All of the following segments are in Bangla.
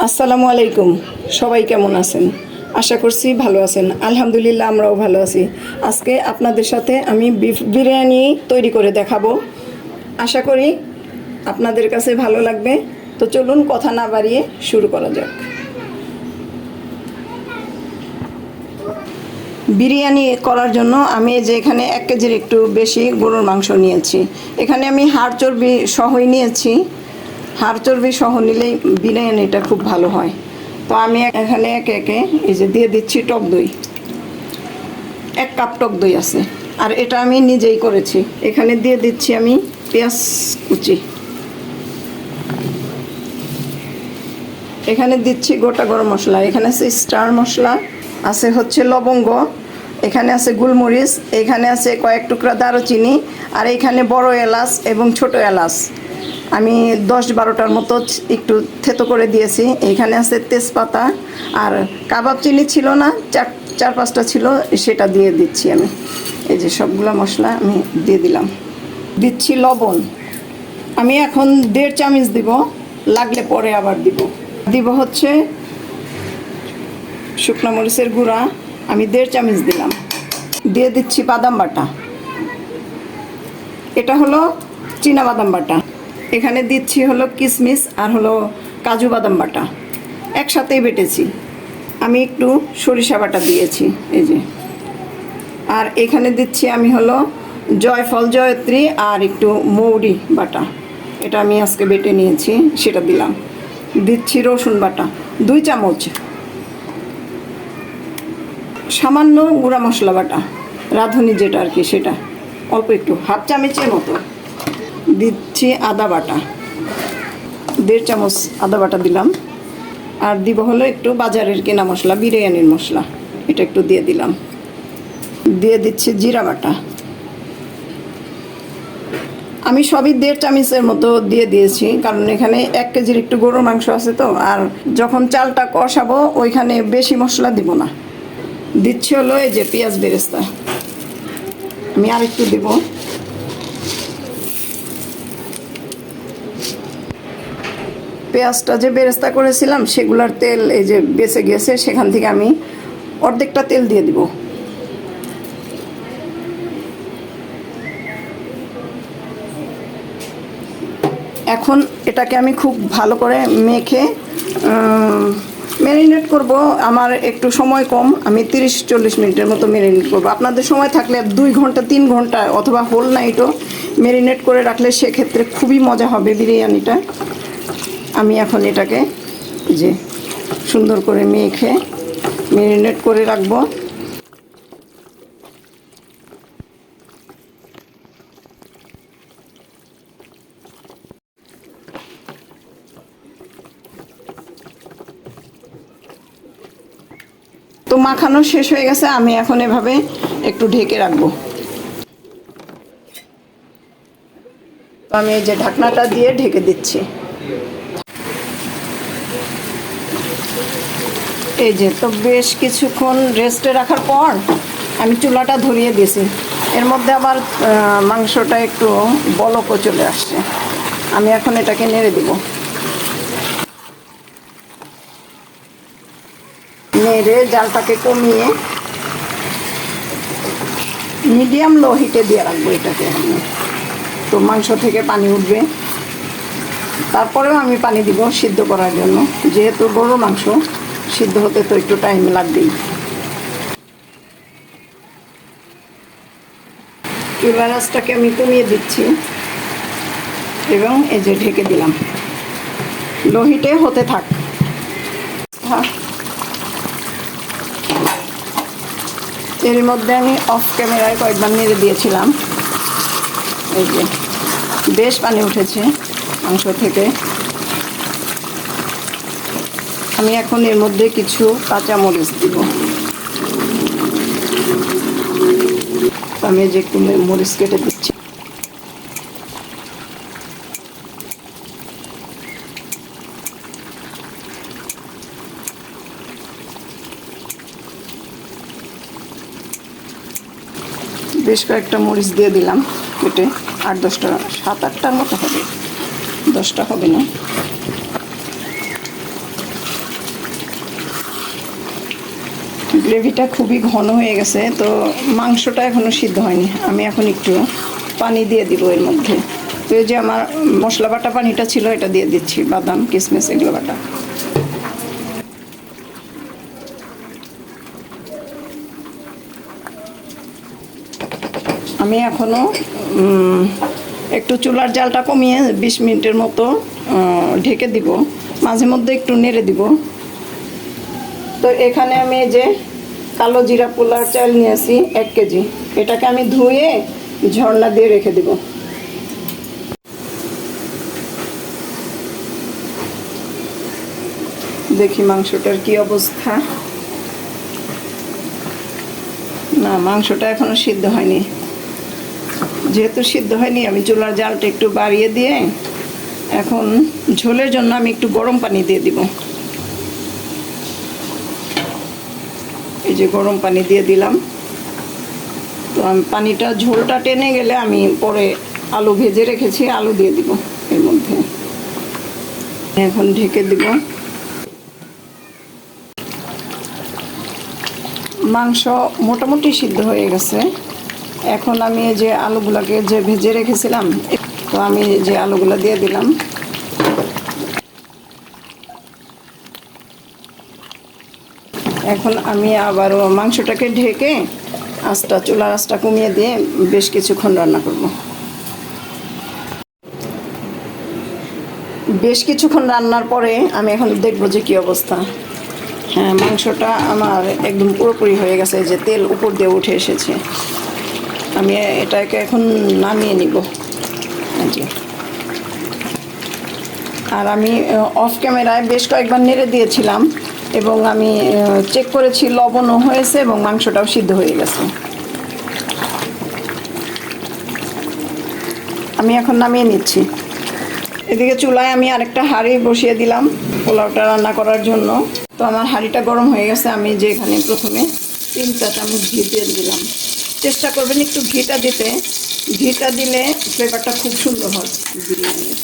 আসসালামু আলাইকুম। সবাই কেমন আছেন? আশা করছি ভালো আছেন। আলহামদুলিল্লাহ আমরাও ভালো আছি। আজকে আপনাদের সাথে আমি বিফ বিরিয়ানি তৈরি করে দেখাবো। আশা করি আপনাদের কাছে ভালো লাগবে। তো চলুন কথা না বাড়িয়ে শুরু করা যাক। বিরিয়ানি করার জন্য আমি যে এখানে 1 কেজির একটু বেশি গরুর মাংস নিয়েছি। এখানে আমি হাড় চর্বি সহই নিয়েছি। হাড় চর্বি সহ নিলেই বিরিয়ানিটা খুব ভালো হয়। তো আমি এখানে একে একে এই যে দিয়ে দিচ্ছি টক দই। 1 কাপ টক দই আছে, আর এটা আমি নিজেই করেছি। এখানে দিয়ে দিচ্ছি আমি পেঁয়াজ কুচি। এখানে দিচ্ছি গোটা গরম মশলা। এখানে আছে স্টার মশলা, আছে হচ্ছে লবঙ্গ, এখানে আছে গোলমরিচ, এখানে আছে কয়েক টুকরা দারুচিনি, আর এখানে বড় এলাচ এবং ছোট এলাচ আমি 10-12টার মতো একটু থেতো করে দিয়েছি। এখানে আছে তেজপাতা, আর কাবাব চিনি ছিল না, 4-5টা ছিল, সেটা দিয়ে দিচ্ছি আমি। এই যে সবগুলো মশলা আমি দিয়ে দিলাম। দিচ্ছি লবণ। আমি এখন 1.5 চামচ দিব, লাগলে পরে আবার দিব হচ্ছে শুকনো মরিচের গুঁড়া। আমি 1.5 চামচ দিলাম। দিয়ে দিচ্ছি বাদাম বাটা। এটা হলো চীনা বাদাম বাটা। এখানে দিচ্ছি হলো কিশমিশ আর হলো কাজু বাদাম বাটা, একসাথেই বেটেছি। আমি একটু সরিষা বাটা দিয়েছি এই যে। আর এখানে দিচ্ছি আমি হলো জয়ফল জয়ত্রী আর একটু মৌরি বাটা, এটা আমি আজকে বেটে নিয়েছি, সেটা দিলাম। দিচ্ছি রসুন বাটা 2 চামচ। সামান্য গুঁড়া মশলা বাটা, রাঁধুনি যেটা আর কি, সেটা অল্প একটু, 1/2 চামচের মতো। দিচ্ছি আদা বাটা, 1.5 চামচ আদা বাটা দিলাম। আর দিব হলো একটু বাজারের কেনা মশলা, বিরিয়ানির মশলা, এটা একটু দিয়ে দিলাম। দিয়ে দিচ্ছি জিরা বাটা। আমি সবই 1.5 চামচের মতো দিয়ে দিয়েছি, কারণ এখানে 1 কেজির একটু গরুর মাংস আছে তো, আর যখন চালটা কষাবো ওইখানে বেশি মশলা দিব না। দিচ্ছি হলো এই যে পেঁয়াজ বেরেস্তা, আমি আর একটু দেব। পেঁয়াজটা যে বেরেস্তা করেছিলাম সেগুলোর তেল এই যে বেঁচে গেছে, সেখান থেকে আমি অর্ধেকটা তেল দিয়ে দিব। এখন এটাকে আমি খুব ভালো করে মেখে ম্যারিনেট করব। আমার একটু সময় কম, আমি 30-40 মিনিটের মতো ম্যারিনেট করব। আপনাদের সময় থাকলে 2 ঘন্টা 3 ঘন্টা অথবা হোল নাইটও ম্যারিনেট করে রাখলে সেক্ষেত্রে খুবই মজা হবে বিরিয়ানিটা। আমি এখন এটাকে যে সুন্দর করে মেখে ম্যারিনেট করে রাখবো। তো মাখানো শেষ হয়ে গেছে, আমি এখন এভাবে একটু ঢেকে রাখবো। তো আমি এই যে ঢাকনাটা দিয়ে ঢেকে দিচ্ছি। এই যে তো বেশ কিছুক্ষণ রেস্টে রাখার পর আমি চুলাটা ধরিয়ে দিয়েছি। এর মধ্যে আবার মাংসটা একটু বলকও চলে আসছে। আমি এখন এটাকে নেড়ে দিব। নেড়ে জালটাকে কমিয়ে মিডিয়াম লো হিটে দিয়ে রাখবো এটাকে। তো মাংস থেকে পানি উঠবে, তারপরেও আমি পানি দিব সিদ্ধ করার জন্য, যেহেতু গরুর মাংস সিদ্ধ হতে তো একটু টাইম লাগবেই। চুলার আঁচটাকে আমি কমিয়ে দিচ্ছি এবং এই যে ঢেকে দিলাম। লো হিটে হতে থাক। এর মধ্যে আমি অফ ক্যামেরায় কয়েকবার নেড়ে দিয়েছিলাম। এই যে বেশ পানি উঠেছে মাংস থেকে। আমি এখন এর মধ্যে কিছু কাঁচা মরিচ দিব। আমি যে একটু মরিচ কেটে দিচ্ছি। বেশ কয়েকটা মরিচ দিয়ে দিলাম কেটে, 8-10টা, 7-8টার মতো হবে, 10টা হবে না। গ্রেভিটা খুবই ঘন হয়ে গেছে, তো মাংসটা এখনও সিদ্ধ হয়নি। আমি এখন একটু পানি দিয়ে দিব এর মধ্যে। তো এই যে আমার মশলা বাটা পানিটা ছিল, এটা দিয়ে দিচ্ছি, বাদাম কিশমিশ এগুলো বাটা। আমি এখনও একটু চুলার জালটা কমিয়ে 20 মিনিটের মতো ঢেকে দিব, মাঝে মধ্যে একটু নেড়ে দিব। তো এখানে আমি এই যে কালো জিরা পোলার চাল নিয়েছি 1 কেজি, এটাকে আমি ধুয়ে ঝর্ণা দিয়ে রেখে দিব। দেখি মাংসটার কি অবস্থা। না, মাংসটা এখনো সিদ্ধ হয়নি। যেহেতু সিদ্ধ হয়নি, আমি চুলার জালটা একটু বাড়িয়ে দিয়ে এখন ঝোলের জন্য আমি একটু গরম পানি দিয়ে দিব। এই যে গরম পানি দিয়ে দিলাম। তো আমি পানিটা ঝোলটা টেনে গেলে আমি পরে আলু ভেজে রেখেছি, আলু দিয়ে দিব এর মধ্যে। এখন ঢেকে দিব। মাংস মোটামুটি সিদ্ধ হয়ে গেছে। এখন আমি এই যে আলুগুলোকে যে ভেজে রেখেছিলাম, তো আমি যে আলুগুলো দিয়ে দিলাম। এখন আমি আবারও মাংসটাকে ঢেকে চুলার আঁচটা কমিয়ে দিয়ে বেশ কিছুক্ষণ রান্না করব। বেশ কিছুক্ষণ রান্নার পরে আমি এখন দেখবো যে কী অবস্থা। হ্যাঁ, মাংসটা আমার একদম পুরোপুরি হয়ে গেছে, যে তেল উপর দিয়ে উঠে এসেছে। আমি এটাকে এখন নামিয়ে নিব। আর আমি অফ ক্যামেরায় বেশ কয়েকবার নেড়ে দিয়েছিলাম এবং আমি চেক করেছি লবণও হয়েছে এবং মাংসটাও সিদ্ধ হয়ে গেছে। আমি এখন নামিয়ে নিচ্ছি। এদিকে চুলায় আমি আরেকটা হাঁড়ি বসিয়ে দিলাম পোলাওটা রান্না করার জন্য। তো আমার হাঁড়িটা গরম হয়ে গেছে। আমি যে এখানে প্রথমে 3 চামচ ঘি দিয়ে দিলাম। চেষ্টা করবেন একটু ঘিটা দিতে, ঘিটা দিলে ফ্লেভারটা খুব সুন্দর হয় বিরিয়ানির।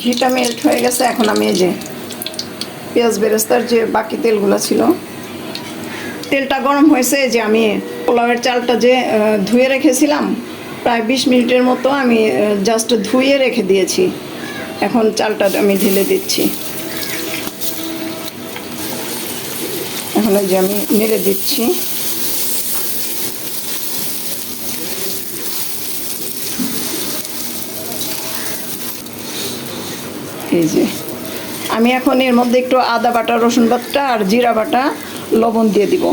ঘিটা মেল্ট হয়ে গেছে। এখন আমি এই যে পেঁয়াজ বেরেস্তার যে বাকি তেলগুলো ছিল, তেলটা গরম হয়েছে। যে আমি পোলাওয়ের চালটা যে ধুয়ে রেখেছিলাম, প্রায় 20 মিনিটের মতো আমি জাস্ট ধুয়ে রেখে দিয়েছি। এখন চালটা আমি ঢেলে দিচ্ছি। এখন যে আমি নেড়ে দিচ্ছি। এই যে আমি এখন এর মধ্যে একটু আদা বাটা, রসুন বাটা আর জিরা বাটা, লবণ দিয়ে দিব।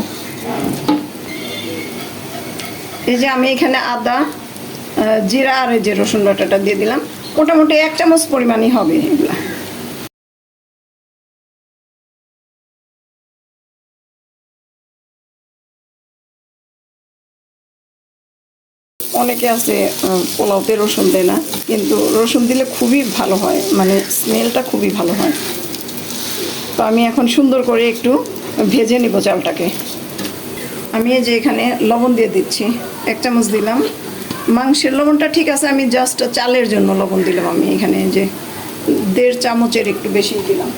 এই যে আমি এখানে আদা, জিরা আর এই যে রসুন বাটাটা দিয়ে দিলাম। মোটামুটি 1 চামচ পরিমাণই হবে এগুলা। অনেকে আছে পোলাওতে রসুন দেয় না, কিন্তু রসুন দিলে খুবই ভালো হয়, মানে স্মেলটা খুবই ভালো হয়। তো আমি এখন সুন্দর করে একটু ভেজে নিব চালটাকে। আমি এই যে এখানে লবণ দিয়ে দিচ্ছি, 1 চামচ দিলাম। মাংসের লবণটা ঠিক আছে, আমি জাস্ট চালের জন্য লবণ দিলাম। আমি এখানে যে 1.5 চামচের একটু বেশি দিলাম।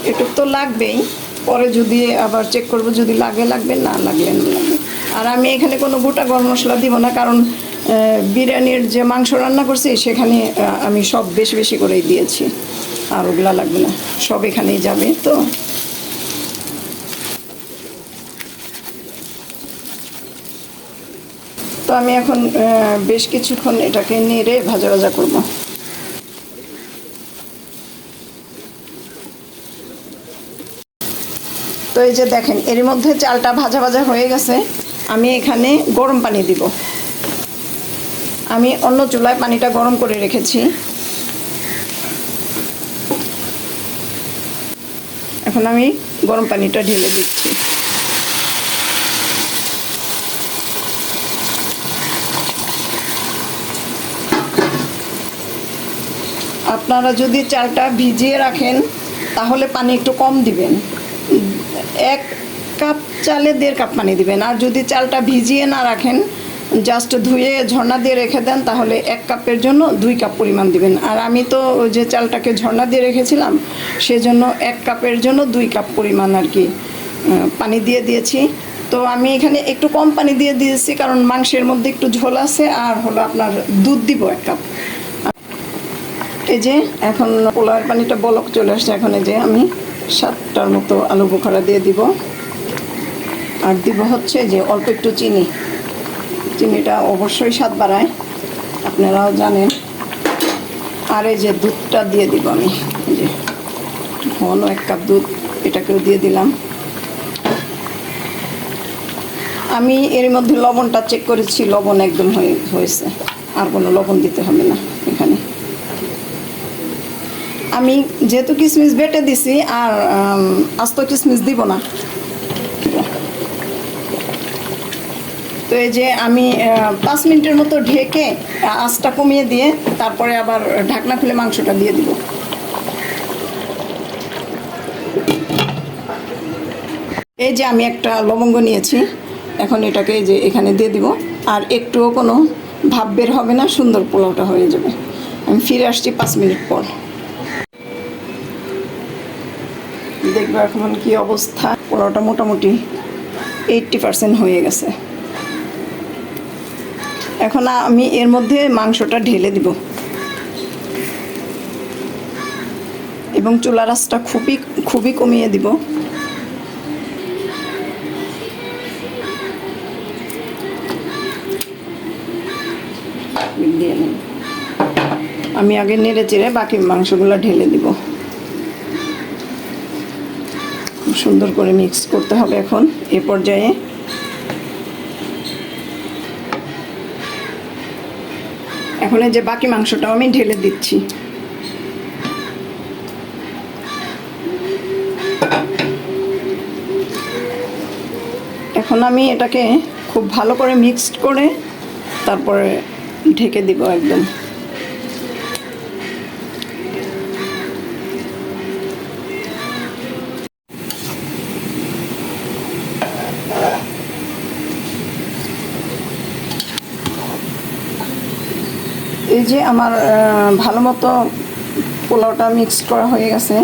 একটু তো লাগবেই, পরে যদি আবার চেক করব, যদি লাগবে, না লাগলে না লাগবে। আর আমি এখানে কোনো গোটা গরম মশলা দিব না, কারণ বিরিয়ানির যে মাংস রান্না করছি সেখানে আমি সব বেশি বেশি করেই দিয়েছি, আর ওগুলা লাগবে না, সব এখানেই যাবে। তো আমি এখন বেশ কিছুক্ষণ এটাকে নেড়ে ভাজা ভাজা করব। তো এই যে দেখেন, এর মধ্যে চালটা ভাজা ভাজা হয়ে গেছে। আমি এখানে গরম পানি দিব। আমি অন্য চুলায় পানিটা গরম করে রেখেছি। এখন আমি গরম পানিটা ঢেলে দিচ্ছি। আপনারা যদি চালটা ভিজিয়ে রাখেন তাহলে পানি একটু কম দিবেন। 1 কাপ চালে 1.5 কাপ পানি দিবেন। আর যদি চালটা ভিজিয়ে না রাখেন জাস্ট ধুয়ে ঝর্ণা দিয়ে রেখে দেন, তাহলে 1 কাপের জন্য 2 কাপ পরিমাণ দিবেন। আর আমি তো ওই যে চালটাকে ঝর্ণা দিয়ে রেখেছিলাম, সেজন্য 1 কাপের জন্য 2 কাপ পরিমাণ আর কি পানি দিয়ে দিয়েছি। তো আমি এখানে একটু কম পানি দিয়ে দিয়েছি, কারণ মাংসের মধ্যে একটু ঝোল আছে, আর হলো আপনার দুধ দিব 1 কাপ। এই যে এখন পোলাওয়ের পানিটা বলক চলে আসছে। এখন এই যে আমি 7টার মতো আলু বোখারা দিয়ে দিব, আর দিব হচ্ছে যে অল্প একটু চিনি। চিনিটা অবশ্যই স্বাদ বাড়ায়, আপনারাও জানেন। আর এই যে দুধটা দিয়ে দিব আমি, এই যে ঘন 1 কাপ দুধ, এটাকেও দিয়ে দিলাম। আমি এর মধ্যে লবণটা চেক করেছি, লবণ একদম হয়েছে, আর কোনো লবণ দিতে হবে না এখানে। আমি যেহেতু কিশমিশ বেটে দিছি, আর আস্ত কিশমিশ দিব না। তো এই যে আমি 5 মিনিটের মতো ঢেকে আঁচটা কমিয়ে দিয়ে তারপরে আবার ঢাকনা খুলে মাংসটা দিয়ে দিব। এই যে আমি একটা লবঙ্গ নিয়েছি, এখন এটাকে এই যে এখানে দিয়ে দিব, আর একটুও কোনো ভাব বের হবে না, সুন্দর পোলাওটা হয়ে যাবে। আমি ফিরে আসছি 5 মিনিট পর। দেখবো এখন কি অবস্থা। পোলাওটা মোটামুটি 80% হয়ে গেছে। এখন আমি এর মধ্যে মাংসটা ঢেলে দিব, এবং চুলার আঁচটা খুবই কমিয়ে দিব। আমি আগে নেড়ে চেড়ে বাকি মাংসগুলো ঢেলে দিব। সুন্দর করে মিক্স করতে হবে এখন এ পর্যায়ে। এখন এই যে বাকি মাংসটাও আমি ঢেলে দিচ্ছি। এখন আমি এটাকে খুব ভালো করে মিক্সড করে তারপরে ঢেকে দিব একদম। এই যে আমার ভালো মতো পোলাওটা মিক্স করা হয়ে গেছে।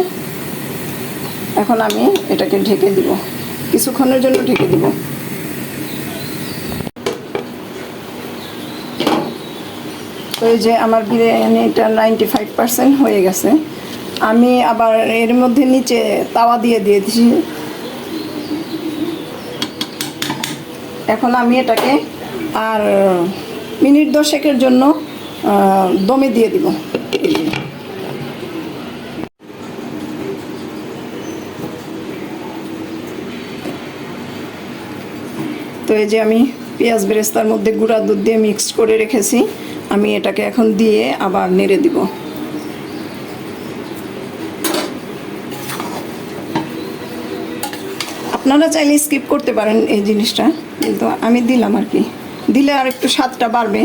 এখন আমি এটাকে ঢেকে দিব, কিছুক্ষণের জন্য ঢেকে দিব। তো এই যে আমার বিরিয়ানিটা 95% হয়ে গেছে। আমি আবার এর মধ্যে নিচে তাওয়া দিয়ে দিয়েছি। এখন আমি এটাকে আর মিনিট 10-এর জন্য দমে দিয়ে দিব। তো এই যে আমি পেঁয়াজ বেরেস্তার মধ্যে গুঁড়া দুধ দিয়ে মিক্সড করে রেখেছি, আমি এটাকে এখন দিয়ে আবার নেড়ে দিব। আপনারা চাইলে স্কিপ করতে পারেন এই জিনিসটা, কিন্তু আমি দিলাম আর কি, দিলে আর একটু স্বাদটা বাড়বে।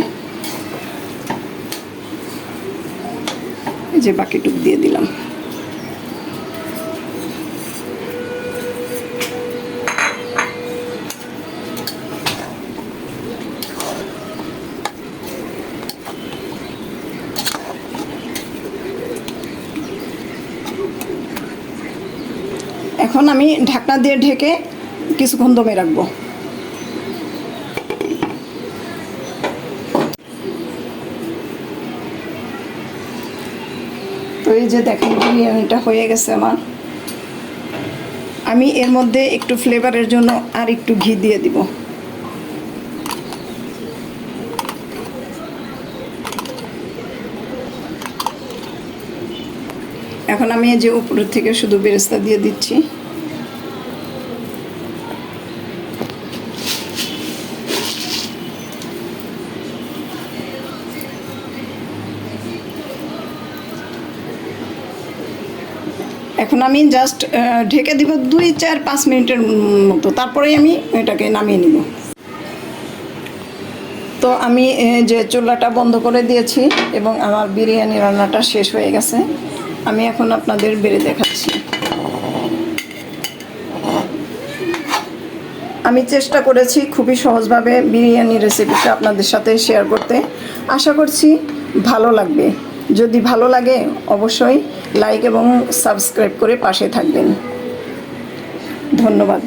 এই যে বাকিটুক দিয়ে দিলাম। এখন আমি ঢাকনা দিয়ে ঢেকে কিছুক্ষণ দমে রাখবো। তো এই যে দেখেন বিরিয়ানিটা হয়ে গেছে আমার। আমি এর মধ্যে একটু ফ্লেভারের জন্য আর একটু ঘি দিয়ে দিব। এখন আমি এই যে উপরের থেকে শুধু বেরেস্তা দিয়ে দিচ্ছি। এখন আমি জাস্ট ঢেকে দিব 2-4-5 মিনিটের মতো, তারপরেই আমি এটাকে নামিয়ে নিব। তো আমি যে চুলাটা বন্ধ করে দিয়েছি এবং আমার বিরিয়ানি রান্নাটা শেষ হয়ে গেছে। আমি এখন আপনাদের বেড়ে দেখাচ্ছি। আমি চেষ্টা করেছি খুবই সহজভাবে বিরিয়ানি রেসিপিটা আপনাদের সাথে শেয়ার করতে। আশা করছি ভালো লাগবে। যদি ভালো লাগে অবশ্যই লাইক এবং সাবস্ক্রাইব করে পাশে থাকবেন। ধন্যবাদ।